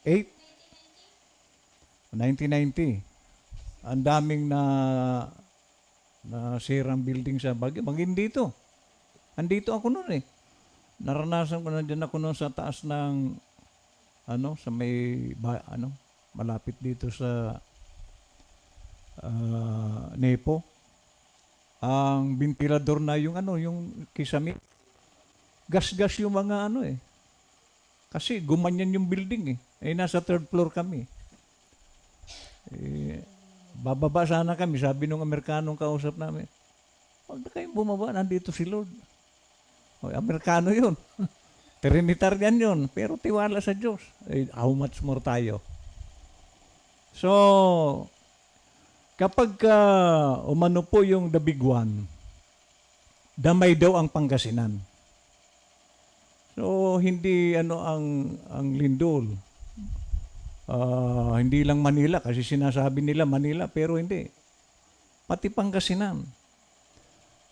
1990. Ang daming na sirang building sa Baguio. Maging dito. Andito ako noon eh. Naranasan ko na dyan ako noon sa taas ng sa malapit dito sa Nepo. Ang ventilador na yung kisame. Gas-gas yung mga eh. Kasi gumanyan yung building eh. Nasa third floor kami. Bababa sana kami, sabi nung Amerikanong kausap namin. Huwag na kayong bumaba, nandito si Lord. Amerikano yun. Trinitarian yun, pero tiwala sa Diyos. How much more tayo? So, kapag umano po yung the big one, damay daw ang Pangasinan. So, hindi ang lindol. Hindi lang Manila, kasi sinasabi nila Manila, pero hindi. Pati Pangasinan.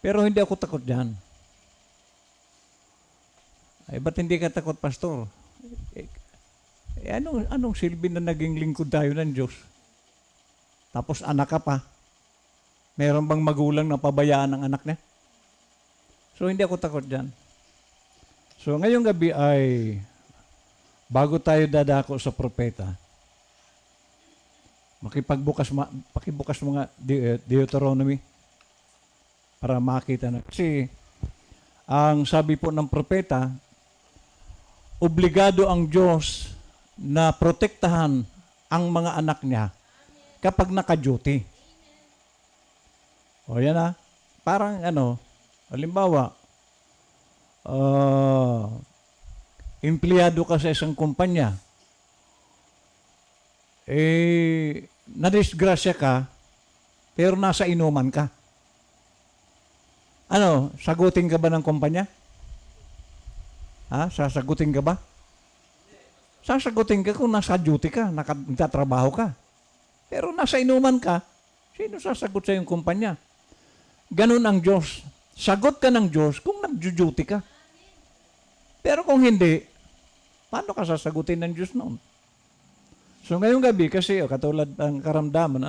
Pero hindi ako takot dyan. Ba't hindi ka takot, Pastor? Anong silbi na naging lingkod tayo ng Diyos? Tapos anak ka pa. Meron bang magulang na pabayaan ng anak niya? So, hindi ako takot dyan. So, ngayong gabi ay, bago tayo dadako sa propeta, pakibukas mga Deuteronomy para makita na. Kasi, ang sabi po ng propeta, obligado ang Diyos na protektahan ang mga anak niya kapag naka-duty. O yan parang halimbawa, empleyado ka sa isang kumpanya, nadisgrasya ka, pero nasa inuman ka. Sagutin ka ba ng kumpanya? Sasagutin ka ba? Sasagutin ka kung nasa duty ka, nagtatrabaho ka. Pero nasa inuman ka, sino sasagot sa iyong kumpanya? Ganun ang Diyos. Sagot ka ng Diyos kung nag-duty ka. Pero kung hindi, paano ka sasagutin ng Diyos noon? So ngayong gabi, kasi katulad ng karamdaman,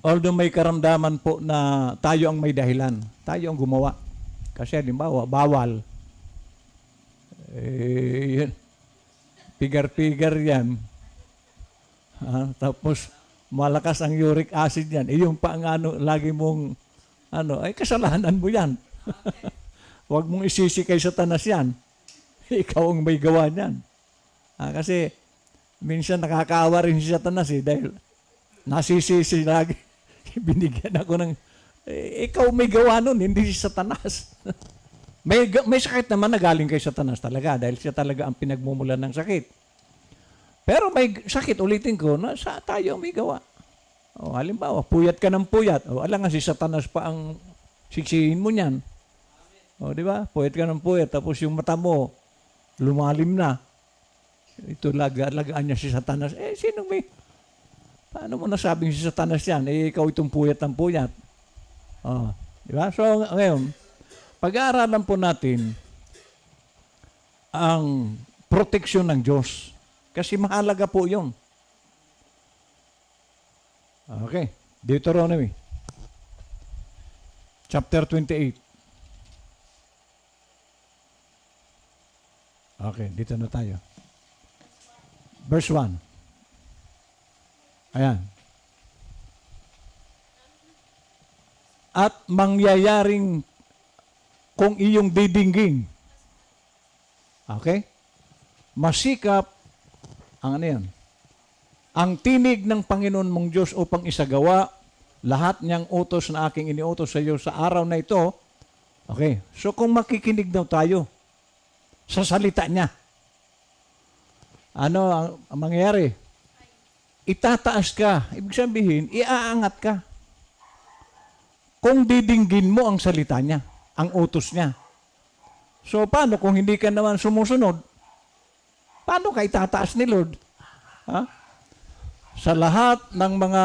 although may karamdaman po na tayo ang may dahilan, tayo ang gumawa. Kasi halimbawa, bawal. Yun. Pigar-pigar yan. Tapos, malakas ang uric acid yan. Yung pa ang lagi mong, kasalanan mo yan. Huwag mong isisi kay Satanas yan. Ikaw ang may gawa niyan. Kasi, minsan nakakaawa rin si Satanas dahil nasisisi lagi. Binigyan ako ng, ikaw may gawa nun, hindi si Satanas. May sakit naman na galing kay Satanas talaga dahil siya talaga ang pinagmumulan ng sakit. Pero may sakit, ulitin ko, na tayo may gawa. Halimbawa, puyat ka ng puyat. Alam nga si Satanas pa ang siksihin mo niyan. Di ba? Puyat ka ng puyat, tapos yung mata mo, lumalim na. Ito, lagaan niya si Satanas. Sino may? Paano mo nasabing si Satanas yan? Ikaw itong puyat ng puyat. Di ba? So, ngayon, pag-aaralan po natin ang proteksyon ng Diyos. Kasi mahalaga po yun. Okay. Deuteronomy. Chapter 28. Okay, dito na tayo. Verse 1. Ayan. At mangyayaring kung iyong didinggin. Okay? Masikap ang ang tinig ng Panginoon mong Diyos upang isagawa lahat niyang utos na aking iniutos sa iyo sa araw na ito. Okay. So kung makikinig daw tayo sa salita niya, ano ang mangyayari? Itataas ka. Ibig sabihin, iaangat ka. Kung didinggin mo ang salita niya, ang utos niya. So, paano kung hindi ka naman sumusunod? Paano ka itataas ni Lord? Sa lahat ng mga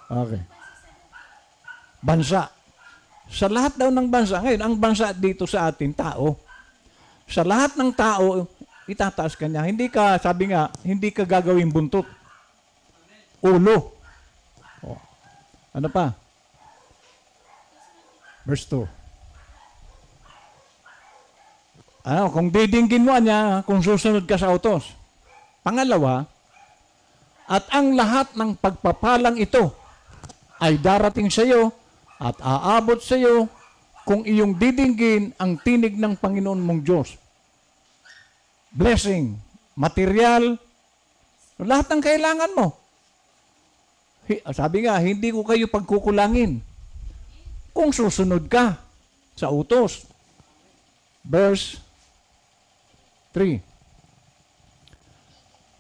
Okay. Bansa. Sa lahat daw ng bansa, ngayon, ang bansa dito sa atin, tao. Sa lahat ng tao, itataas ka niya. Hindi ka, sabi nga, hindi ka gagawing buntot. Ulo. Oh. Ano pa? Verse 2. Ano, kung didinggin mo niya, kung susunod ka sa utos. Pangalawa, at ang lahat ng pagpapalang ito ay darating sa iyo at aabot sa iyo kung iyong didinggin ang tinig ng Panginoon mong Diyos. Blessing, material, lahat ng kailangan mo. Sabi nga, hindi ko kayo pagkukulangin kung susunod ka sa utos. Verse 3.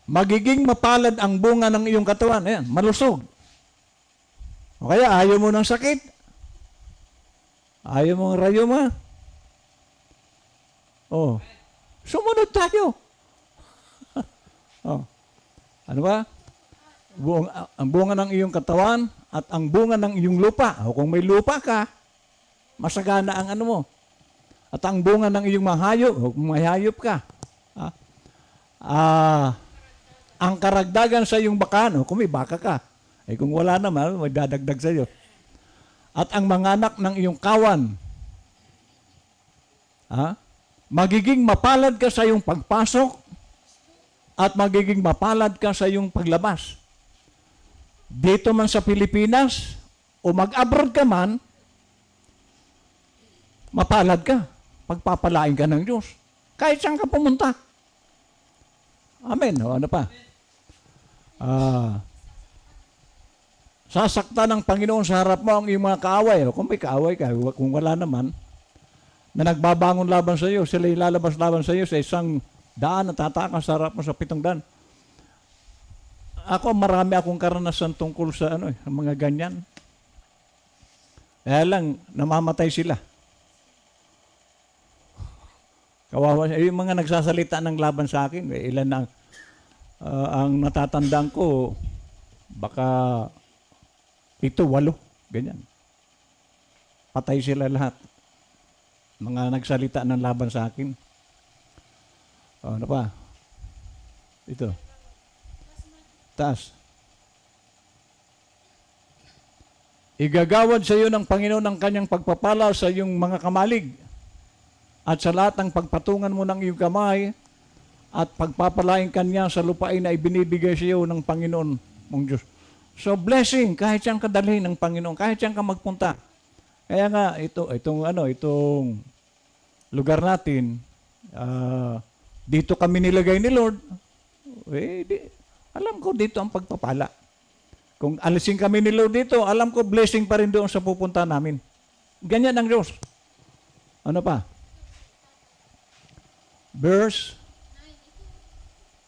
Magiging mapalad ang bunga ng iyong katawan. Ayan, malusog. O kaya ayaw mo ng sakit. Ayaw mo ng rayuma. Oh, sumunod tayo. Oh. Ano ba? Ang bunga ng iyong katawan at ang bunga ng iyong lupa. O kung may lupa ka, masagana ang ano mo. At ang bunga ng iyong mga hayop, o kung may hayop ka. Ang karagdagan sa iyong bakan, o kung may baka ka. Eh kung wala naman, may dadagdag sa iyo. At ang mga anak ng iyong kawan, magiging mapalad ka sa iyong pagpasok at magiging mapalad ka sa iyong paglabas. Dito man sa Pilipinas o mag-abroad ka man, mapalad ka. Pagpapalain ka ng Diyos. Kahit saan ka pumunta. Amen. O ano pa? Sasaktan ng Panginoon sa harap mo ang iyong mga kaaway. Kung may kaaway ka, kung wala naman, na nagbabangon laban sa iyo, sila ilalabas laban sa iyo sa isang daan at tatakas sa harap mo sa 7 daan. Ako, marami akong karanasan tungkol sa mga ganyan. Kaya lang, namamatay sila. Kawawa, yung mga nagsasalita ng laban sa akin, ilan na ang natatandaan ko, baka 7, 8, ganyan. Patay sila lahat. Mga nagsalita ng laban sa akin. Ano pa? Ito. Taas. Igagawad sa iyo ng Panginoon ang kanyang pagpapala sa iyong mga kamalig at sa lahat ng pagpatungan mo ng iyong kamay at pagpapalain kanya sa lupain na ibinibigay sa iyo ng Panginoon mong Diyos. So blessing, kahit siyang kadalhin ng Panginoon, kahit siyang ka magpunta. Kaya nga, itong lugar natin, dito kami nilagay ni Lord, alam ko dito ang pagpapala. Kung alisin kami ni Lord dito, alam ko blessing pa rin doon sa pupunta namin. Ganyan ang Diyos. Ano pa? Verse,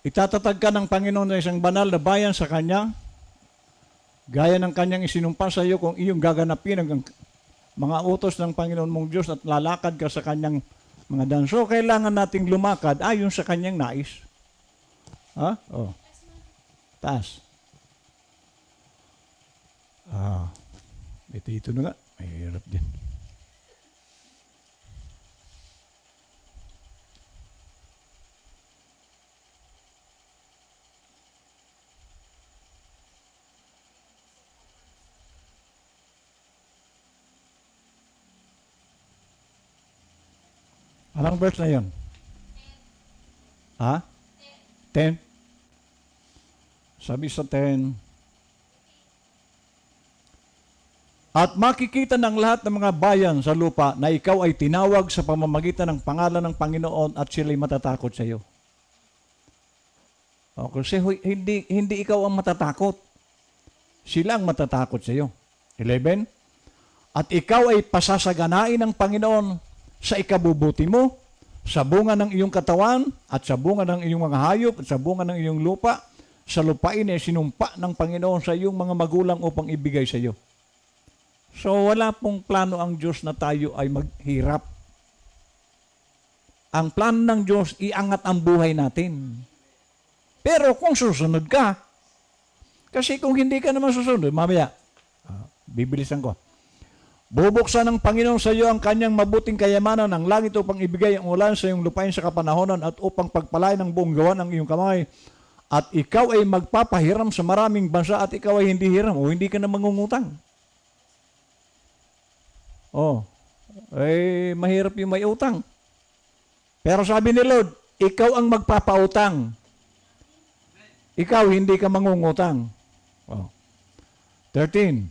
itatatag ka ng Panginoon na isang banal na bayan sa Kanya, gaya ng Kanyang isinumpa sa iyo kung iyong gaganapin ang mga utos ng Panginoon mong Diyos at lalakad ka sa Kanyang mga daan. So, kailangan nating lumakad ayon sa Kanyang nais. Oh. Taas. Ito na nga. Mahirap din. Anong verse na yun? 10? Sabi sa 10, at makikita ng lahat ng mga bayan sa lupa na ikaw ay tinawag sa pamamagitan ng pangalan ng Panginoon at sila'y matatakot sa iyo. Kasi hindi ikaw ang matatakot. Sila ang matatakot sa iyo. 11, at ikaw ay pasasaganain ng Panginoon sa ikabubuti mo, sa bunga ng iyong katawan, at sa bunga ng iyong mga hayop, at sa bunga ng iyong lupa, sa lupain ay sinumpa ng Panginoon sa iyong mga magulang upang ibigay sa iyo. So wala pong plano ang Diyos na tayo ay maghirap. Ang plano ng Diyos, iangat ang buhay natin. Pero kung susunod ka, kasi kung hindi ka naman susunod, mamaya, bibilisan ko. Bubuksan ng Panginoon sa iyo ang kanyang mabuting kayamanan ng langit upang ibigay ang ulan sa iyong lupain sa kapanahonan at upang pagpalain ng buong gawa ng iyong kamay. At ikaw ay magpapahiram sa maraming bansa at ikaw ay hindi hiram o hindi ka na mangungutang. Mahirap yung may utang. Pero sabi ni Lord, ikaw ang magpapautang. Ikaw hindi ka mangungutang. 13.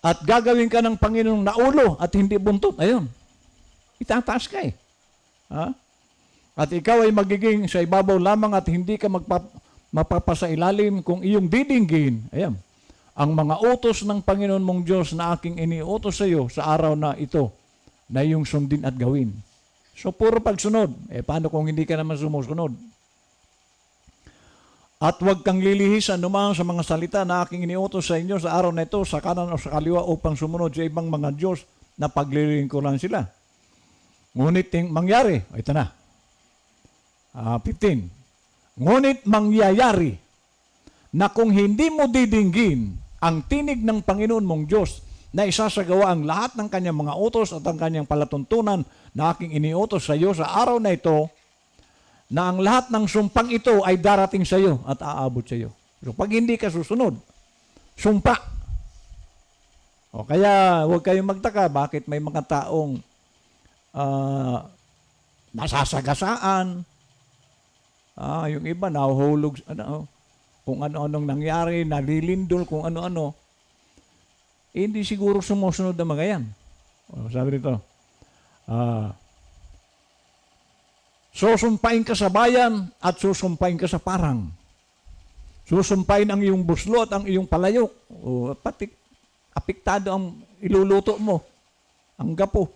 At gagawin ka ng Panginoong na ulo at hindi buntot. Ayun. Itataas ka eh. At ikaw ay magiging sa ibabaw lamang at hindi ka mapapasailalim kung iyong didinggin. Ayan. Ang mga utos ng Panginoon mong Diyos na aking iniutos sa iyo sa araw na ito na iyong sundin at gawin. So, puro pagsunod. Paano kung hindi ka naman sumusunod? At huwag kang lilihisan naman sa mga salita na aking iniutos sa inyo sa araw na ito, sa kanan o sa kaliwa upang sumunod sa ibang mga Diyos na paglilingkuran sila. Ngunit mangyari, ito na, 15. Ngunit mangyayari na kung hindi mo didinggin ang tinig ng Panginoon mong Diyos na isasagawa ang lahat ng kanyang mga utos at ang kanyang palatuntunan na aking iniutos sa iyo sa araw na ito, na ang lahat ng sumpang ito ay darating sa iyo at aabot sa iyo. So pag hindi ka susunod, sumpa. Kaya huwag kayong magtaka bakit may mga taong nasasagasaan. Yung iba nahuhulog, kung ano-anong nangyari, nalilindol, kung ano-ano. Hindi siguro sumusunod na mga yan. Sabi dito, susumpain ka sa bayan at susumpain ka sa parang. Susumpain ang iyong buslo at ang iyong palayok. Pati apektado ang iluluto mo. Ang gapo.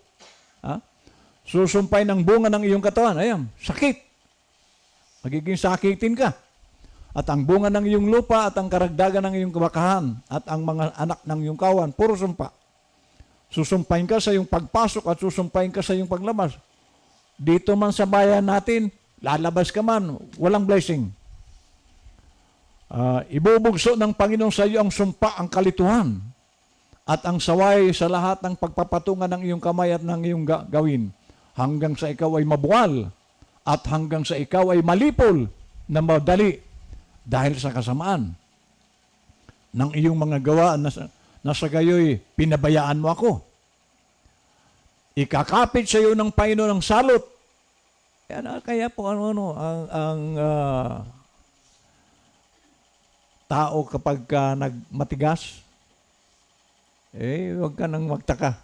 Susumpain ang bunga ng iyong katawan. Ayan, sakit. Magiging sakitin ka. At ang bunga ng iyong lupa at ang karagdagan ng iyong kabakahan at ang mga anak ng iyong kawan, puro sumpa. Susumpain ka sa iyong pagpasok at susumpain ka sa iyong paglabas. Dito man sa bayan natin, lalabas ka man, walang blessing. Ibubugso ng Panginoon sa iyo ang sumpa, ang kalituhan, at ang saway sa lahat ng pagpapatungan ng iyong kamay at ng iyong gawin, hanggang sa ikaw ay mabuwal, at hanggang sa ikaw ay malipol na madali, dahil sa kasamaan ng iyong mga gawa na sa gayoy pinabayaan mo ako. Ikakapit sa iyo ng Panginoon ng salot. Kaya po ang tao kapag nagmatigas, huwag ka nang magtaka.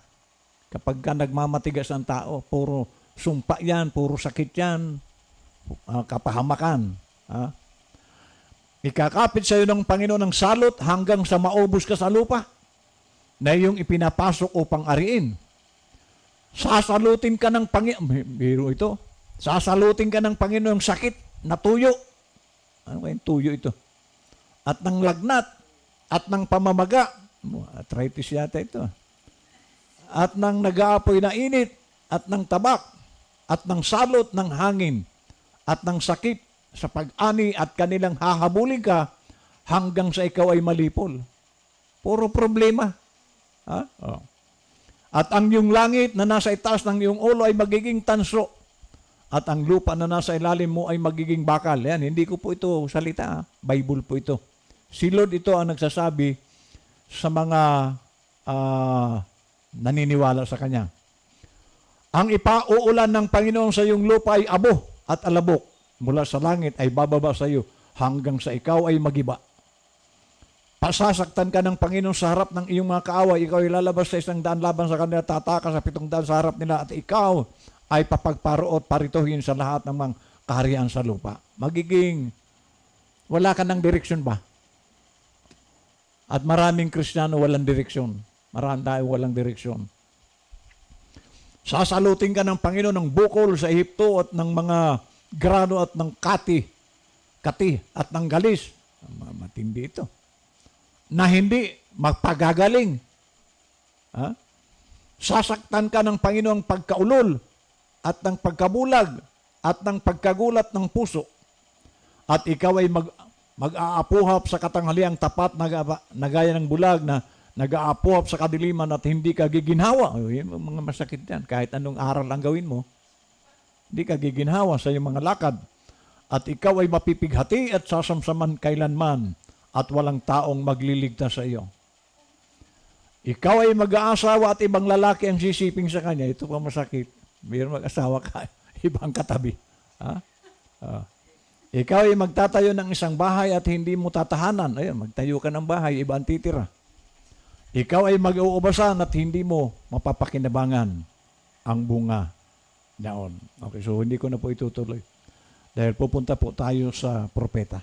Kapag ka nagmamatigas ang tao, puro sumpa yan, puro sakit yan, kapahamakan. Ikakapit sa iyo ng Panginoon ng salot hanggang sa maubos ka sa lupa na iyong ipinapasok upang ariin. Sasalutin ka ng Panginoon, biro ito, sasalutin ka ng Panginoon ng sakit na tuyo. Ano kayong tuyo ito? At ng lagnat, at ng pamamaga, arthritis yata ito. At ng nag-aapoy na init, at ng tabak, at ng salot ng hangin, at ng sakit sa pag-ani at kanilang hahabulin ka hanggang sa ikaw ay malipol. Puro problema. At ang iyong langit na nasa itaas ng iyong ulo ay magiging tanso. At ang lupa na nasa ilalim mo ay magiging bakal. Yan, hindi ko po ito salita. Bible po ito. Si Lord ito ang nagsasabi sa mga naniniwala sa Kanya. Ang ipauulan ng Panginoon sa iyong lupa ay abo at alabok. Mula sa langit ay bababa sa iyo hanggang sa ikaw ay magiba. Pasasaktan ka ng Panginoon sa harap ng iyong mga kaaway, ikaw ay lalabas sa 100 laban sa kanila, tataka sa 700 sa harap nila, at ikaw ay papagparuot, parituhin sa lahat ng mga kaharian sa lupa. Magiging, wala ka ng direksyon ba? At maraming Kristiyano walang direksyon. Maraming tayo walang direksyon. Sasalutin ka ng Panginoon ng bukol sa Ehipto at ng mga grano at ng kati at ng galis. Matindi ito. Na hindi magpagagaling. Sasaktan ka ng Panginoong pagkaulol at ng pagkabulag at ng pagkagulat ng puso. At ikaw ay mag-aapuhap sa katanghaliang tapat na gaya ng bulag na nag-aapuap sa kadiliman at hindi ka giginhawa. Yun ang mga masakit yan. Kahit anong aral ang gawin mo, hindi ka giginhawa sa iyong mga lakad. At ikaw ay mapipighati at sasamsaman kailanman at walang taong magliligtas sa iyo. Ikaw ay mag-aasawa at ibang lalaki ang sisiping sa kanya. Ito pa masakit. Mayroon mag-asawa ka, ibang katabi. Ha? Ikaw ay magtatayo ng isang bahay at hindi mo tatahanan. Ayun, magtayo ka ng bahay, iba ang titira. Ikaw ay mag-uubasan at hindi mo mapapakinabangan ang bunga naon. Okay, so hindi ko na po itutuloy. Dahil pupunta po tayo sa propeta.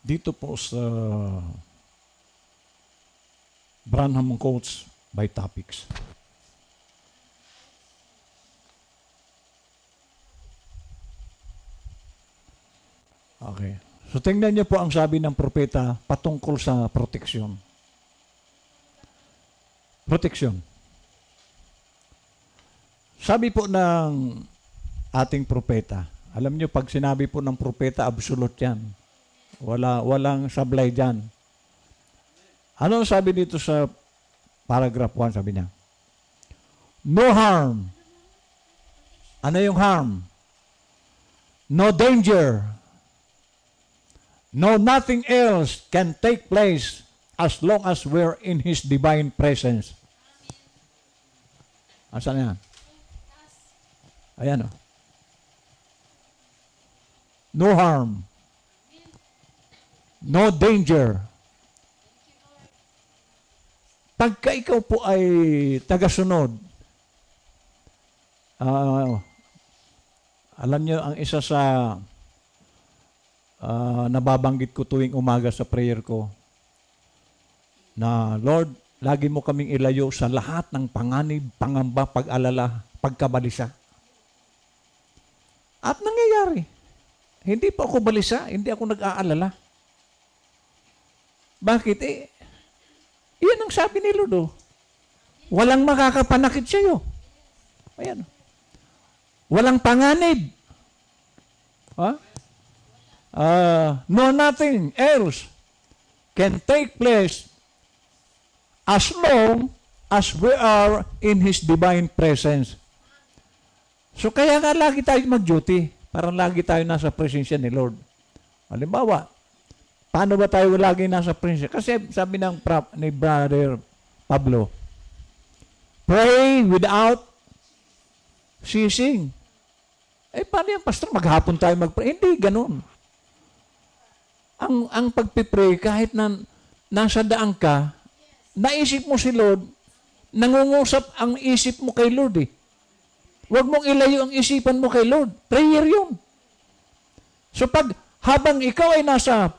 Dito po sa Branham Quotes by Topics. Okay. So tingnan niyo po ang sabi ng propeta patungkol sa proteksyon. Proteksyon. Sabi po ng ating propeta, alam niyo pag sinabi po ng propeta, absolute yan. Walang sablay dyan. Ano sabi dito sa paragraph 1, sabi niya? No harm. Ano yung harm? No danger. No, nothing else can take place as long as we're in His divine presence. Asan yan? Ayan o. No harm. No danger. Pagka ikaw po ay tagasunod, alam niyo ang isa sa nababanggit ko tuwing umaga sa prayer ko, na Lord, lagi mo kaming ilayo sa lahat ng panganib, pangamba, pag-alala, pagkabalisa. At nangyayari. Hindi pa ako balisa, hindi ako nag-aalala. Bakit? Iyan ang sabi ni Lord. Walang makakapanakit sa iyo. Ayan. Walang panganib. Ha? No, nothing else can take place as long as we are in His divine presence. So kaya nga lagi tayo mag-duty. Parang lagi tayo nasa presensya ni Lord. Halimbawa, paano ba tayo lagi nasa presensya? Kasi sabi ni Brother Pablo, pray without ceasing. Paano yan, Pastor? Maghapon tayo mag-pray. Hindi, ganun. Ang pagpipray, kahit na nasa daan ka, naisip mo si Lord, nangungusap ang isip mo kay Lord eh. Huwag mong ilayo ang isipan mo kay Lord. Prayer yun. So habang ikaw ay nasa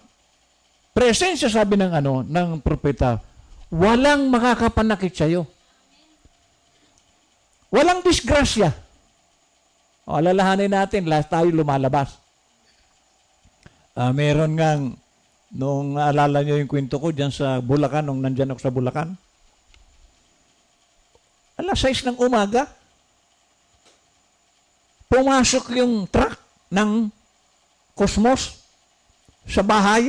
presensya, sabi ng propeta, walang makakapanakit sa'yo. Walang disgrasya. Alalahanin natin, lahat tayo lumalabas. Meron ngang, nung naalala nyo yung kwento ko dyan sa Bulacan, nung nandyan ako sa Bulacan, 6 ng umaga, pumasok yung truck ng Cosmos sa bahay.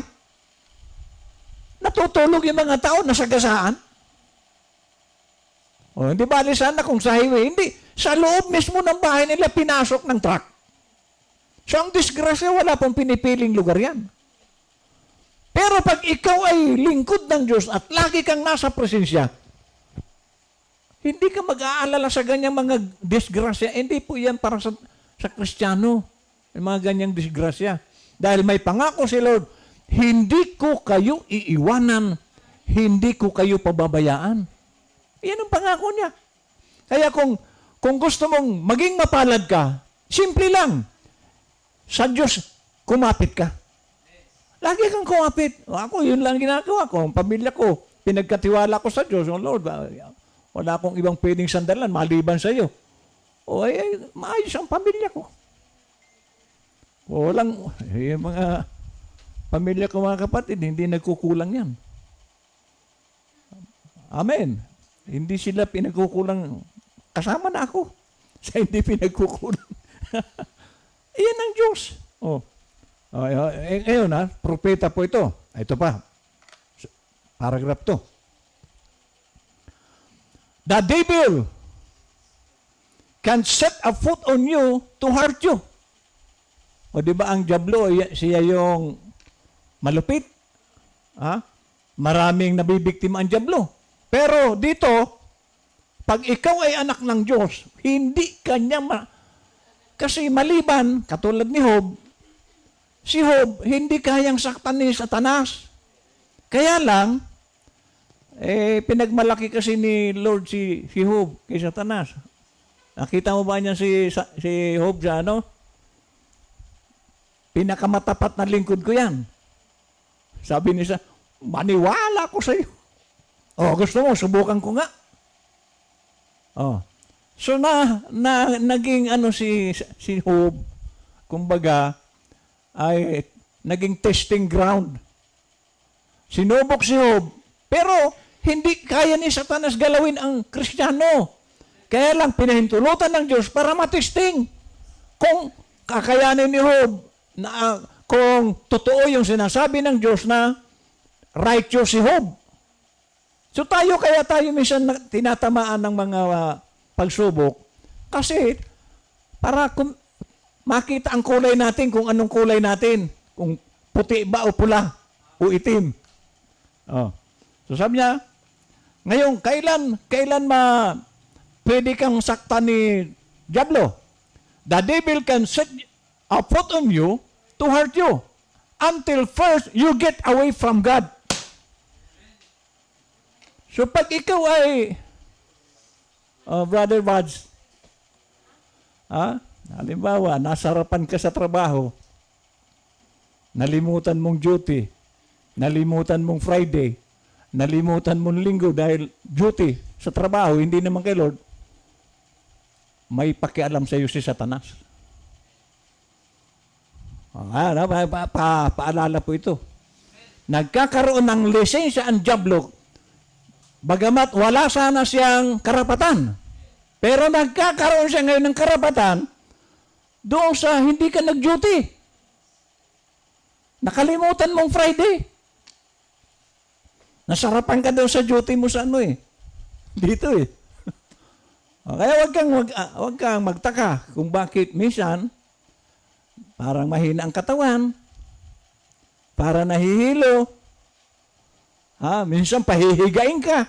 Natutulog yung mga tao, nasagasaan. Hindi bali sana kung sa highway. Hindi. Sa loob mismo ng bahay nila, pinasok ng truck. So ang disgrasya, wala pong pinipiling lugar yan. Pero pag ikaw ay lingkod ng Diyos at lagi kang nasa presensya, hindi ka mag-aalala sa ganyang mga disgrasya. Hindi po yan para sa Kristiyano. Yung mga ganyang disgrasya. Dahil may pangako si Lord, hindi ko kayo iiwanan, hindi ko kayo pababayaan. Yan ang pangako niya. Kaya kung gusto mong maging mapalad ka, simple lang. Sa Diyos, kumapit ka. Lagi kang kumapit. Ako, yun lang ginagawa ko. Ang pamilya ko, pinagkatiwala ko sa Diyos. Oh Lord, wala akong ibang pwedeng sandalan maliban sa iyo. Maayos ang pamilya ko. Walang, yung mga pamilya ko, mga kapatid, hindi nagkukulang yan. Amen. Hindi sila pinagkukulang. Kasama na ako sa hindi pinagkukulang. Iyan ang Diyos. Ngayon propeta po ito. Ito pa, paragraph to. The devil can set a foot on you to hurt you. O di ba ang diablo, siya yung malupit? Maraming nabibiktima ang diablo. Pero dito, pag ikaw ay anak ng Diyos, hindi kanya kasi maliban, katulad ni Job, si Job, hindi kayang saktan ni Satanas. Kaya lang, pinagmalaki kasi ni Lord si Job kay Satanas. Nakita mo ba niya si Job sa Pinakamatapat na lingkod ko yan. Sabi niya, maniwala ko sa iyo. Gusto mo, subukan ko nga. So naging si Job, kumbaga, ay naging testing ground. Sinubok si Job, pero hindi kaya ni Satanas galawin ang Kristiyano. Kaya lang pinahintulutan ng Diyos para matesting kung kakayanin ni Job na kung totoo yung sinasabi ng Diyos na righteous si Job. So tayo minsan tinatamaan ng mga pagsubok kasi para makita ang kulay natin, kung anong kulay natin, kung puti ba o pula o itim. So sabi niya, ngayon, kailan pwede kang saktan ni Diablo? The devil can set a foot on you to hurt you until first you get away from God. So pag ikaw ay, Brother Buds, halimbawa, nasarapan ka sa trabaho, nalimutan mong duty, nalimutan mong Friday, nalimutan mong linggo dahil duty sa trabaho, hindi naman kay Lord, may pakialam sa iyo si Satanas. Paalala po ito. Nagkakaroon ng lisensya ang diablo, bagamat wala sana siyang karapatan. Pero nagkakaroon siya ngayon ng karapatan doon sa hindi ka nag-duty. Nakalimutan mong Friday. Nasarapan ka daw sa duty mo sa dito Kaya wag kang magtaka kung bakit minsan parang mahina ang katawan, para nahihilo, minsan pahihigain ka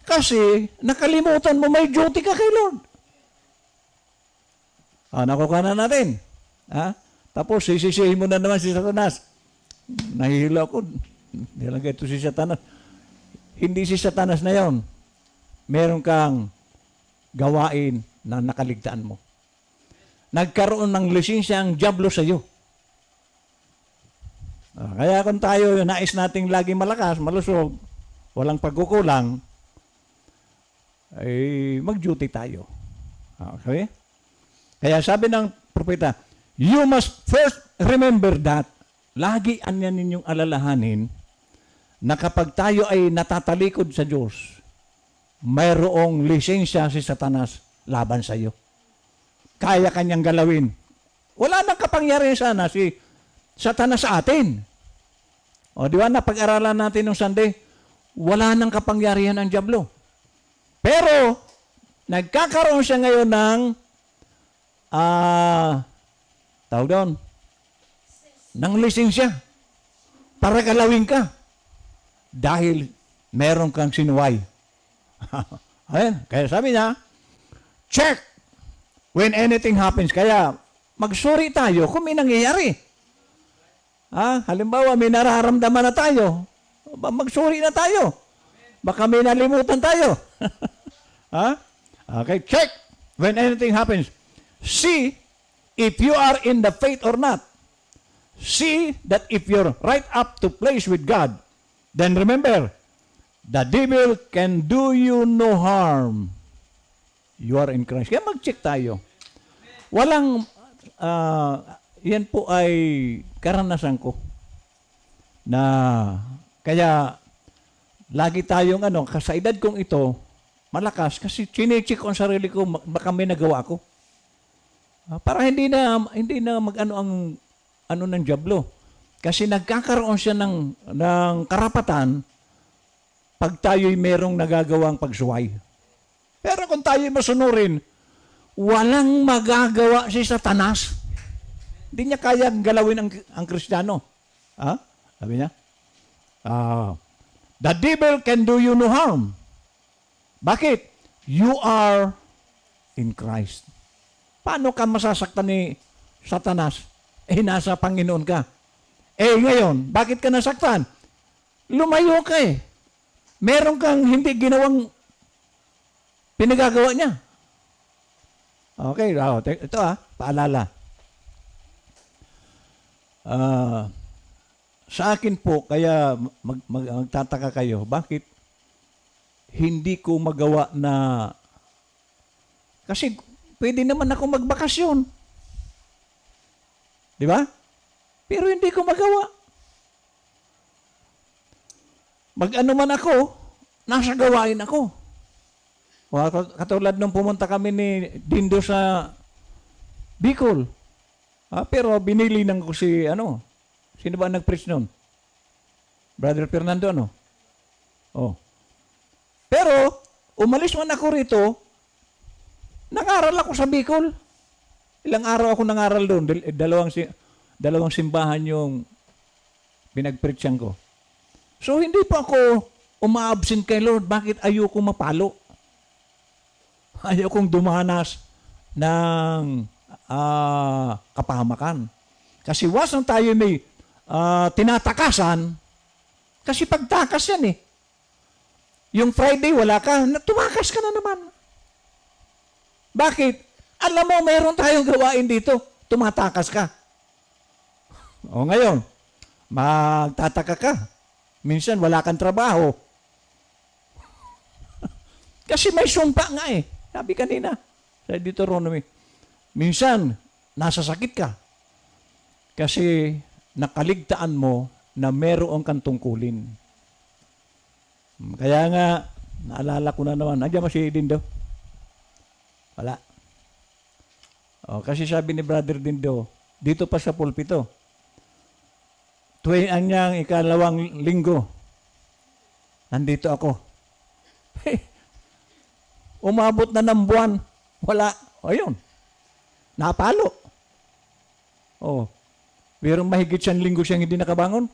kasi nakalimutan mo may duty ka kay Lord. Nakuha na natin. Tapos sisisihin mo na naman si Satanas. Nahihilo ako. Hindi lang ito si Satanas. Hindi si Satanas na yon. Meron kang gawain na nakaligtaan mo. Nagkaroon ng lisensya ang diablo sa iyo. Kaya kung tayo nais nating laging malakas, malusog, walang pagkukulang, ay mag-duty tayo. Okay? Kaya sabi ng propeta, you must first remember that, lagi anyan ninyong alalahanin, na kapag tayo ay natatalikod sa Diyos, mayroong lisensya si Satanas laban sa iyo. Kaya kanyang galawin. Wala nang kapangyarihan sana si Satanas sa atin. Di ba, napag-aralan natin nung Sunday, wala nang kapangyarihan ang diablo. Pero, nagkakaroon siya ngayon ng tawag doon, ng lisensya para galawin ka dahil meron kang sinuway. Ayan, kaya sabi niya, check when anything happens. Kaya magsuri tayo kung may nangyayari. Halimbawa, may nararamdaman na tayo, magsuri na tayo. Baka may nalimutan tayo. Okay, check when anything happens. See if you are in the faith or not. See that if you're right up to place with God, then remember, the devil can do you no harm. You are in Christ. Kaya mag-check tayo. Walang, yan po ay karanasan ko. Na, kaya, lagi tayong sa edad kong ito, malakas, kasi chine-check ko ang sarili ko, baka may nagawa ko. Para hindi na ang ano ng dyablo. Kasi nagkakaroon siya ng karapatan pag tayo'y merong nagagawang pagsuway. Pero kung tayo'y masunurin, walang magagawa si Satanas. Hindi niya kayang galawin ang Kristiyano. Ha? Sabi niya? The devil can do you no harm. Bakit? You are in Christ. Paano ka masasaktan ni Satanas? Nasa Panginoon ka. Ngayon, bakit ka nasaktan? Lumayo ka eh. Meron kang hindi ginawang pinagagawa niya. Okay, ito paalala. Sa akin po, kaya magtataka kayo, bakit hindi ko magawa na, kasi pwede naman ako magbakasyon. Di ba? Pero hindi ko magawa. Mag-ano man ako, nasa gawain ako. Katulad nung pumunta kami ni Dindo sa Bicol. Pero binili nang ko si, sino ba nag-preach nun? Brother Fernando, Pero, umalis man ako rito, nangaral ako sa Bicol. Ilang araw ako nangaral doon. Dalawang simbahan yung pinag-preachan ko. So, hindi pa ako uma-absent kay Lord. Bakit ayoko mapalo? Ayokong dumanas ng kapahamakan. Kasi wasang tayo may tinatakasan, kasi pagtakas yan eh. Yung Friday, wala ka, tumakas ka na naman. Bakit? Alam mo, mayroon tayong gawain dito, tumatakas ka. O ngayon, magtataka ka. Minsan, wala kang trabaho. Kasi may sumpa nga eh. Sabi kanina, sa Deuteronomy, minsan, nasa sakit ka. Kasi nakaligtaan mo na meron kang tungkulin. Kaya nga, naalala ko na naman, nandiyan mo si Dindo? Wala. Kasi sabi ni Brother Dindo, dito pa sa pulpito, tuwing ang niyang ikalawang linggo, nandito ako. Umabot na ng buwan, wala. Ayun, napalo. Mayroong mahigit siyang linggo siyang hindi nakabangon.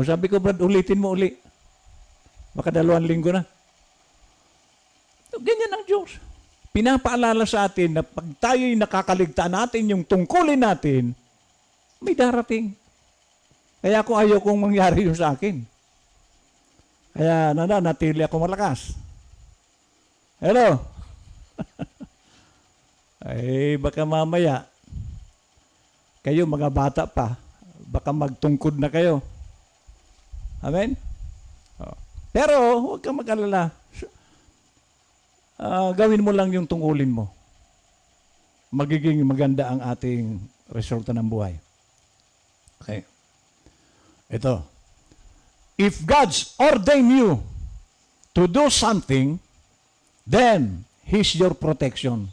Sabi ko, Brad, ulitin mo uli. Baka 2 linggo na. Ganyan ang Diyos. Pinapaalala sa atin na pag tayo'y nakakaligtaan natin yung tungkulin natin, may darating. Kaya ako ayaw kong mangyari yun sa akin. Kaya natili ako malakas. Hello? Baka mamaya, kayo mga bata pa, baka magtungkod na kayo. Amen? Pero, huwag kang mag-alala. Gawin mo lang yung tungkulin mo. Magiging maganda ang ating resulta ng buhay. Okay. Ito. If God's ordained you to do something, then He's your protection.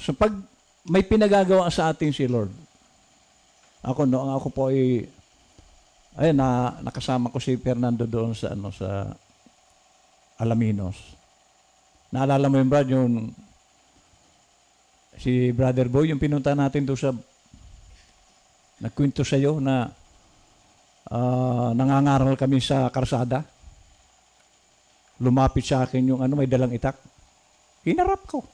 So pag may pinagagawa sa atin si Lord, ako po nakasama ko si Fernando doon sa Alaminos. Naalala mo yung Brad, si Brother Boy, yung pinunta natin doon sa, nagkwento sa'yo na nangangaral kami sa karsada. Lumapit sa akin yung may dalang itak. Hinarap ko.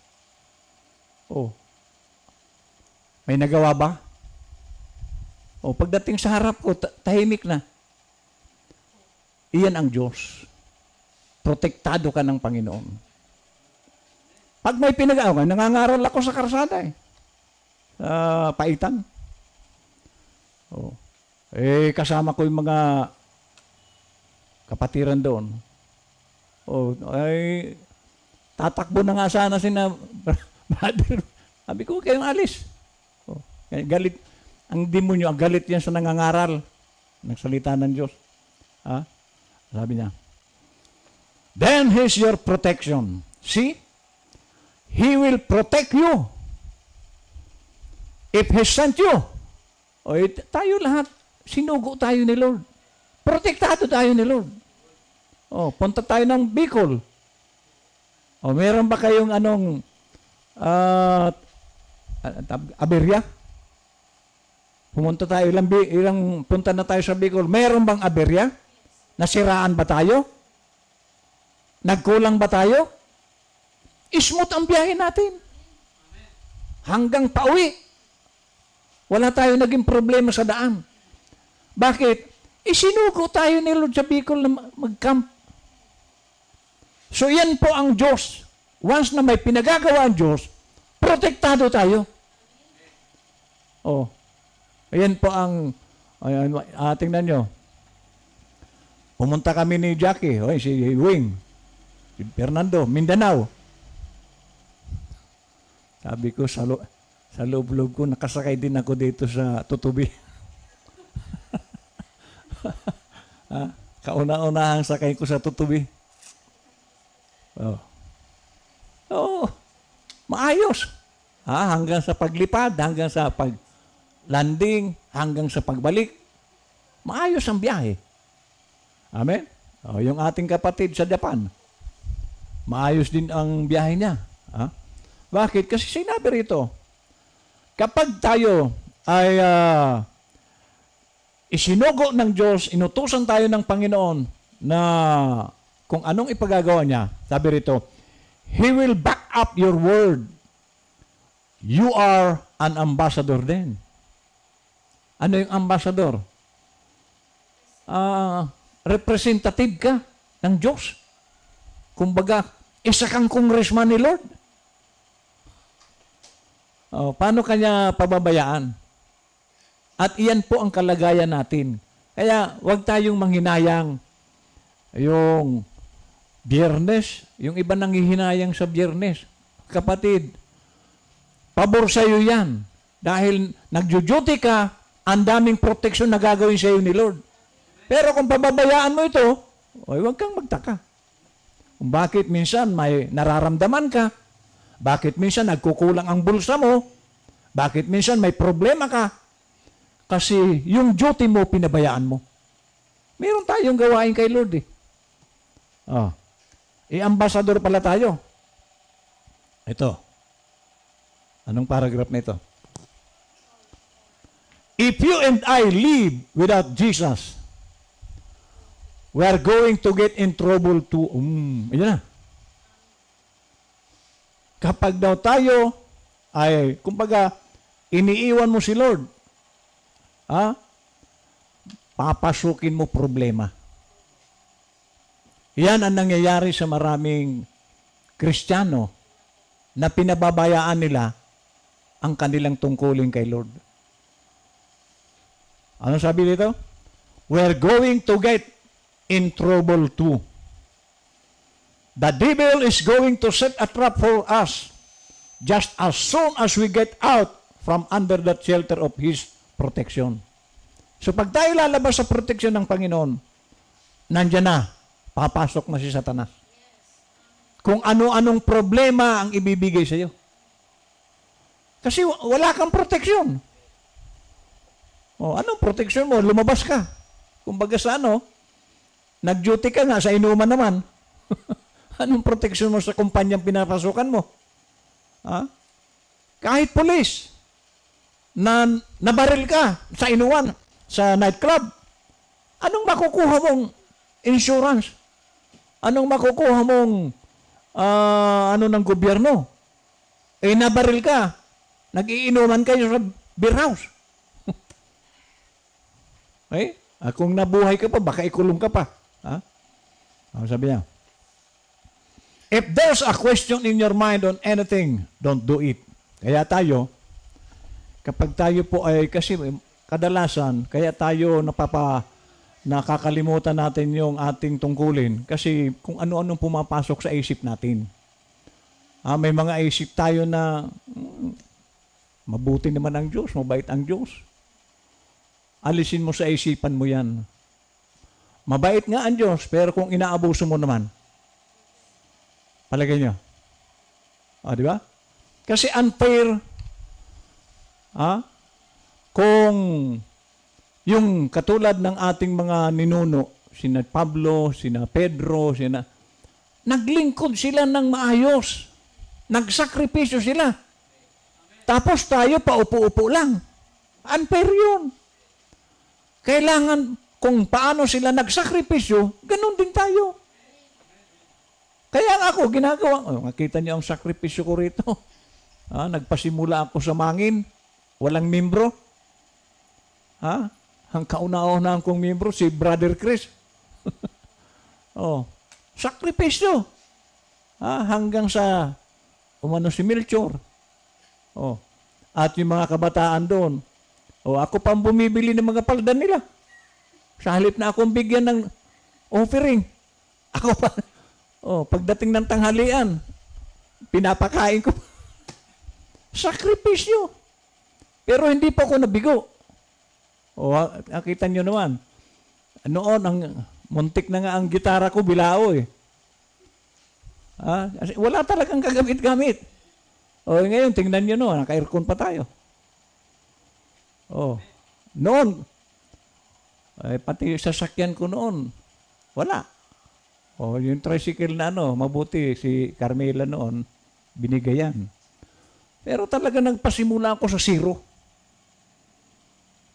May nagawa ba? Pagdating sa harap ko, tahimik na. Iyan ang Diyos. Protektado ka ng Panginoon. Pag may pinagawa, nangangaral ako sa karsada Paitan. Kasama ko yung mga kapatiran doon. Tatakbo na nga sana brother. Sabi ko, kayong alis. Galit. Ang demonyo, ang galit yan sa nangangaral. Nagsalita ng Diyos. Sabi niya, then He's your protection. See? He will protect you. If He sent you, tayo lahat, sinugo tayo ni Lord. Protektado tayo ni Lord. Punta tayo ng Bicol. Meron ba kayong aberya? Pumunta tayo, punta na tayo sa Bicol. Meron bang aberya? Nasiraan ba tayo? Nagkulang ba tayo? Smooth ang biyahe natin. Hanggang pauwi. Wala tayo naging problema sa daan. Bakit? Isinugo tayo ni Lord sa Bicol na mag-camp. So yan po ang Diyos. Once na may pinagagawa ang Diyos, protektado tayo. Ayan po ang, tingnan nyo. Pumunta kami ni Jackie, si Wing, si Fernando, Mindanao. Sabi ko, sa loob-loob ko, nakasakay din ako dito sa Tutubi. Kauna-unahang sakay ko sa Tutubi. Maayos. Hanggang sa paglipad, hanggang sa paglanding, hanggang sa pagbalik. Maayos ang biyahe. Amen? Yung ating kapatid sa Japan, maayos din ang biyahe niya. Bakit? Kasi sinabi rito, kapag tayo ay isinugo ng Diyos, inutusan tayo ng Panginoon na kung anong ipagagawa niya, sabi rito, He will back up your word. You are an ambassador din. Ano yung ambassador? Representative ka ng Diyos. Kumbaga, isa kang congressman ni Lord. Paano kanya pababayaan? At iyan po ang kalagayan natin. Kaya huwag tayong manghinayang yung Biyernes, yung iba nanghihinayang sa Biyernes. Kapatid, pabor sa iyo yan. Dahil nagjo-duty ka, ang daming proteksyon na gagawin sa iyo ni Lord. Pero kung pababayaan mo ito, huwag kang magtaka. Kung bakit minsan may nararamdaman ka, bakit minsan nagkukulang ang bulsa mo, bakit minsan may problema ka, kasi yung duty mo, pinabayaan mo. Meron tayong gawain kay Lord eh. Ambassador pala tayo. Ito. Anong paragraph na ito? If you and I live without Jesus, we are going to get in trouble too. Ayan na. Kapag daw tayo ay, kumbaga, iniiwan mo si Lord, papasukin mo problema. Yan ang nangyayari sa maraming Kristiyano na pinababayaan nila ang kanilang tungkulin kay Lord. Ano sabi dito? We're going to get in trouble too. The devil is going to set a trap for us just as soon as we get out from under that shelter of His protection. So pag tayo lalabas sa proteksyon ng Panginoon, nandyan na, papasok na si Satanas. Kung ano-anong problema ang ibibigay sa iyo. Kasi wala kang proteksyon. Anong proteksyon mo? Lumabas ka. Kumbaga sa nag-duty ka nga, sa inuman naman. Anong proteksyon mo sa kumpanyang pinapasukan mo? Kahit pulis, na nabaril ka sa inuwan, sa nightclub, anong makukuha mong insurance? Anong makukuha mong ng gobyerno? Nabaril ka, nag-iinuman kayo sa beer house. Kung nabuhay ka pa, baka ikulong ka pa. Sabi niya, if there's a question in your mind on anything, don't do it. Kaya tayo, kapag tayo po ay, kasi kadalasan, kaya tayo nakakalimutan natin yung ating tungkulin kasi kung ano-anong pumapasok sa isip natin. May mga isip tayo na mabuti naman ang Diyos, mabait ang Diyos. Alisin mo sa isipan mo yan. Mabait nga ang Diyos, pero kung inaabuso mo naman, palagay niyo. Di ba? Kasi unfair, kung yung katulad ng ating mga ninuno, sina Pablo, sina Pedro, naglingkod sila ng maayos. Nagsakripisyo sila. Tapos tayo paupo-upo lang. Unfair yun. Kailangan kung paano sila nagsakripisyo, ganun din tayo. Kaya ako ginagawa, nakita niyo ang sakripisyo ko rito. Nagpasimula ako sa mangin, walang membro. Ang kauna-una kong membro, si Brother Chris. Sakripisyo. Hanggang sa umano si Melchor. At yung mga kabataan doon. Ako pang bumibili ng mga palda nila. Sa halip na akong bigyan ng offering. Ako pa, pagdating ng tanghalian, pinapakain ko. Sakripisyo. Pero hindi pa ako nabigo. Nakita nyo naman. Noon, muntik na nga ang gitara ko, bilao eh. Wala talagang kagamit-gamit. Ngayon, tingnan nyo noon, naka-aircon pa tayo. Noon, pati sasakyan ko noon, wala. Yung tricycle na mabuti, si Carmela noon, binigayan. Pero talaga nagpasimula ako sa zero.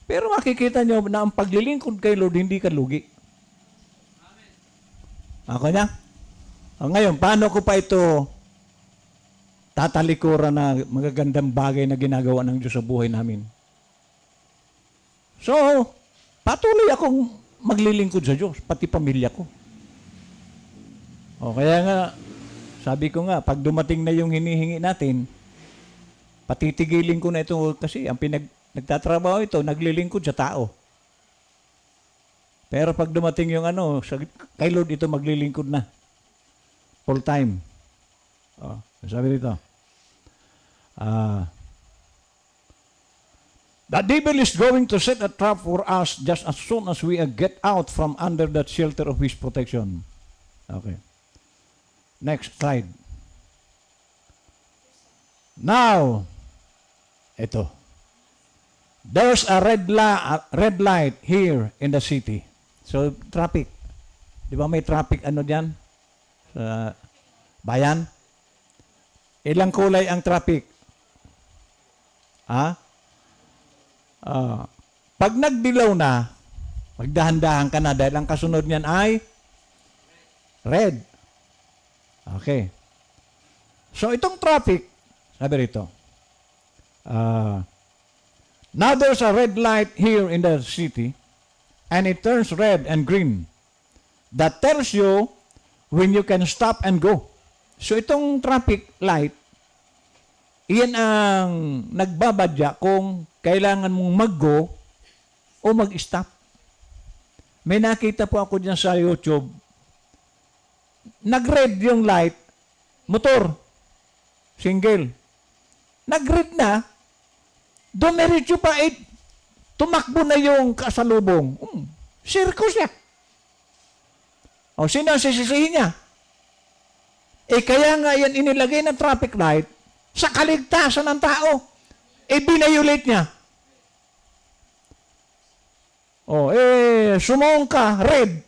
Pero makikita nyo na ang paglilingkod kay Lord, hindi ka lugi. Ako na? Ngayon, paano ko pa ito tatalikuran na magagandang bagay na ginagawa ng Diyos sa buhay namin? So, patuloy akong maglilingkod sa Diyos, pati pamilya ko. Kaya nga, sabi ko nga, pag dumating na yung hinihingi natin, patitigilin ko na ito kasi ang nagtatrabaho ito, naglilingkod sa tao. Pero pag dumating yung kay Lord ito maglilingkod na. Full time. Sabi dito. The devil is going to set a trap for us just as soon as we get out from under that shelter of His protection. Okay. Next slide. Now, ito. There's a red light here in the city. So, traffic. Di ba may traffic dyan? Sa bayan? Ilang kulay ang traffic? Pag nagdilaw na, magdahan-dahan ka na dahil ang kasunod niyan ay red. Okay. So, itong traffic, sabi rito, now there's a red light here in the city, and it turns red and green. That tells you when you can stop and go. So itong traffic light, iyan ang nagbabadya kung kailangan mong mag-go o mag-stop. May nakita po ako dyan sa YouTube, nag-red yung light, motor, single. Nag-red na, dumiretso pa, tumakbo na yung kasalubong. Circus niya. Sino ang sisisihin niya? Kaya nga yan inilagay ng traffic light sa kaligtasan ng tao. Binayulate niya. Sumong ka, red.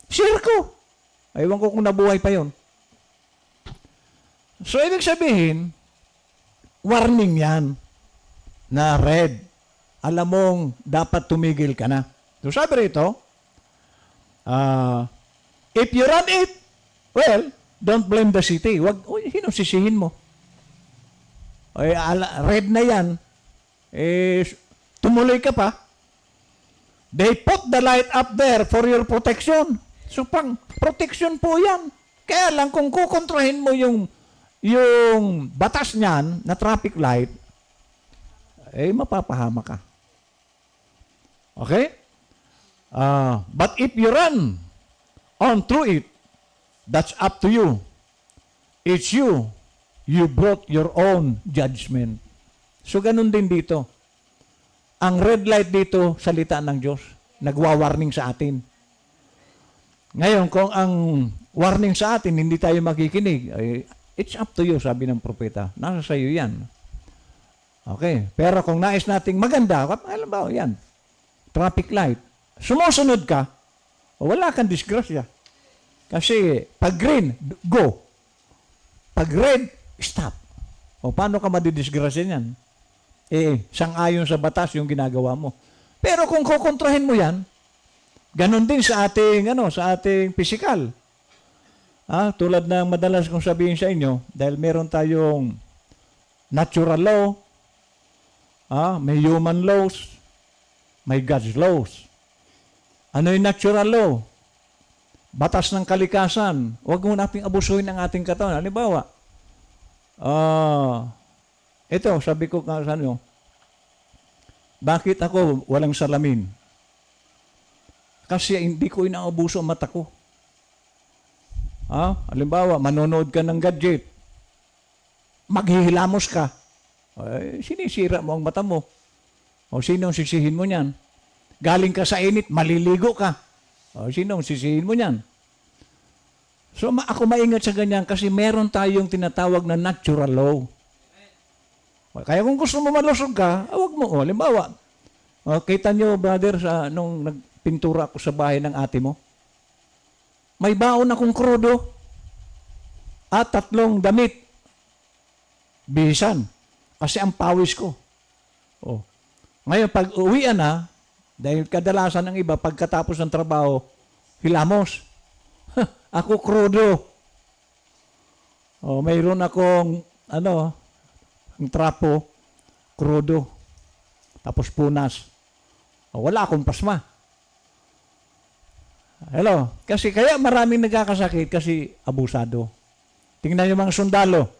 Circo. Ewan ko kung nabuhay pa yon. So, ibig sabihin, warning yan na red. Alam mong dapat tumigil ka na. So sabi rito, if you run it, well, don't blame the city. Sino sisihin mo? Red na yan. Tumuloy ka pa. They put the light up there for your protection. So pang protection po yan. Kaya lang kung kukontrahin mo yung batas niyan na traffic light, mapapahama ka. Okay? But if you run on through it, that's up to you. It's you. You brought your own judgment. So, ganun din dito. Ang red light dito, salita ng Diyos. Nagwa-warning sa atin. Ngayon, kung ang warning sa atin, hindi tayo makikinig, it's up to you, sabi ng propeta. Nasa sayo yan. Okay. Pero kung nais nating maganda, alam ba, yan, traffic light, sumusunod ka, wala kang disgrasya. Kasi pag green, go. Pag red, stop. O paano ka madidisgrasya niyan? Sang-ayon sa batas yung ginagawa mo. Pero kung kukontrahin mo yan, ganon din sa ating physical. Tulad ng madalas kong sabihin sa inyo, dahil meron tayong natural law, may human laws, may God's laws. Ano yung natural law? Batas ng kalikasan. Huwag mo nating abusuhin ang ating katawan. Halimbawa, ito, sabi ko sa ano, bakit ako walang salamin? Kasi hindi ko inaabuso ang mata ko. Halimbawa, manonood ka ng gadget. Maghihilamos ka. Sinisira mo ang mata mo. O sino ang sisihin mo niyan? Galing ka sa init, maliligo ka. O sino ang sisihin mo niyan? So ako maingat sa ganyan kasi meron tayong tinatawag na natural law. Kaya kung gusto mo malusog ka, huwag mo. Halimbawa, kita nyo, brother, nung nagpintura ako sa bahay ng ate mo, may baon akong krudo at 3 damit. Bihisan. Kasi ang pawis ko. Ngayon, pag uwian na, dahil kadalasan ng iba, pagkatapos ng trabaho, hilamos. Ako krudo. Mayroon akong, ang trapo, krudo. Tapos punas. Wala akong pasma. Hello? Kasi kaya maraming nagkakasakit kasi abusado. Tingnan yung mga sundalo.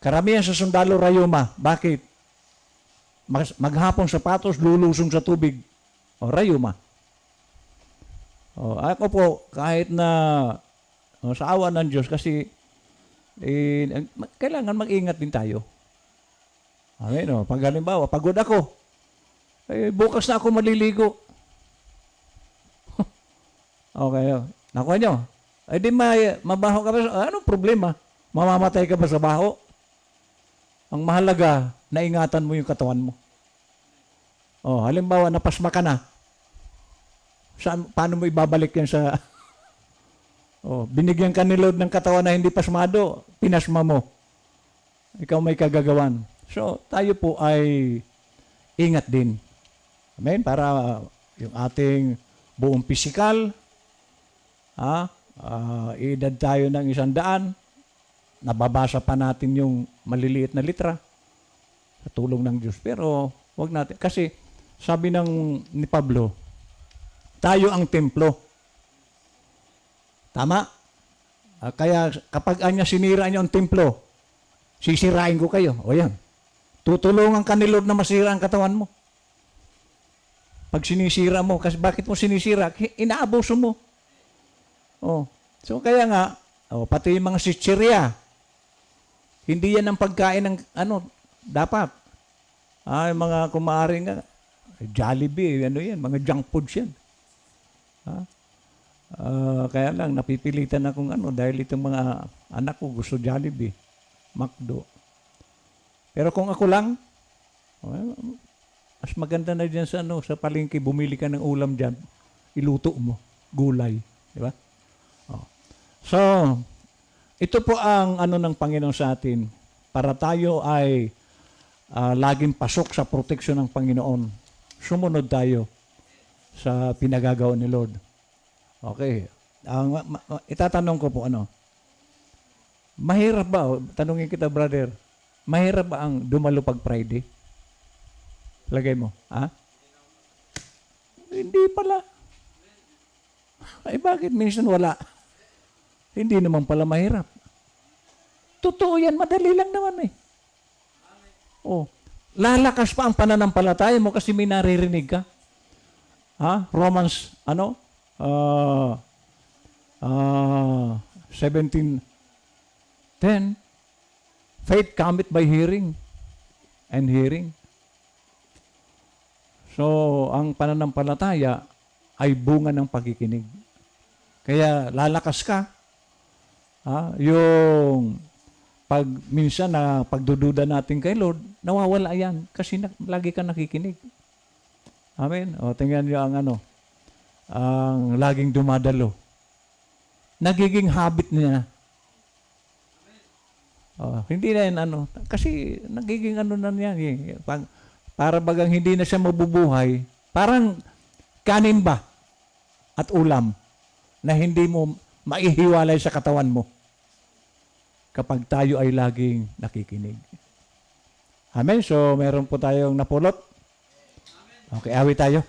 Karamihan sa sundalo rayuma. Bakit? Maghapong sapatos, lulusong sa tubig. Rayuma. Ako po, kahit na sa awa ng Diyos, kasi kailangan mag-ingat din tayo. Pag halimbawa, pagod ako, bukas na ako maliligo. Okay. Nakuha nyo. Di mabaho ka ba? Anong problema? Mamamatay ka ba sa baho? Ang mahalaga, naingatan mo yung katawan mo. Halimbawa, napasma ka na. Paano mo ibabalik yan sa... binigyan ka ni Lord ng katawan na hindi pasmado, pinasma mo. Ikaw may kagagawan. So, tayo po ay ingat din. Amen? Para yung ating buong pisikal, edad tayo ng 100, nababasa pa natin yung maliliit na litra sa tulong ng Diyos. Pero, wag natin. Kasi, sabi ni Pablo, tayo ang templo. Tama? Kaya kapag sinira niyo ang templo, sisirain ko kayo. O yan. Tutulungan ka ni Lord na masira ang katawan mo. Pag sinisira mo, kasi bakit mo sinisira? Inaabuso mo. So kaya nga, pati yung mga chichirya, hindi yan ang pagkain ng dapat. Yung mga kumaaring Jollibee, yan, mga junk foods yan. Kaya lang, napipilitan akong dahil itong mga anak ko gusto Jollibee, McDo. Pero kung ako lang, mas maganda na dyan sa palengke, bumili ka ng ulam dyan, iluto mo, gulay. Di ba? So, ito po ang ng Panginoon sa atin para tayo ay laging pasok sa proteksyon ng Panginoon. Sumunod tayo sa pinagagawa ni Lord. Okay. Itatanong ko po mahirap ba, tanungin kita brother, mahirap ba ang dumalo pag Friday? Lagay mo, Hindi pala. Ay bakit minsan wala? Hindi naman pala mahirap. Totoo yan, madali lang naman lalakas pa ang pananampalataya mo kasi may naririnig ka. Romans 17:10, faith cometh by hearing and hearing. So, ang pananampalataya ay bunga ng pakikinig. Kaya lalakas ka. Yung pag minsan na pagdududa natin kay Lord, nawawala yan kasi lagi ka nakikinig. Amen. O, tingnan niyo ang ang laging dumadalo. Nagiging habit niya. O, hindi na yan kasi nagiging na yan. Para bagang hindi na siya mabubuhay, parang kanin ba at ulam na hindi mo maihiwalay sa katawan mo kapag tayo ay laging nakikinig. Amen? So, meron po tayong napulot. Okay, awit tayo.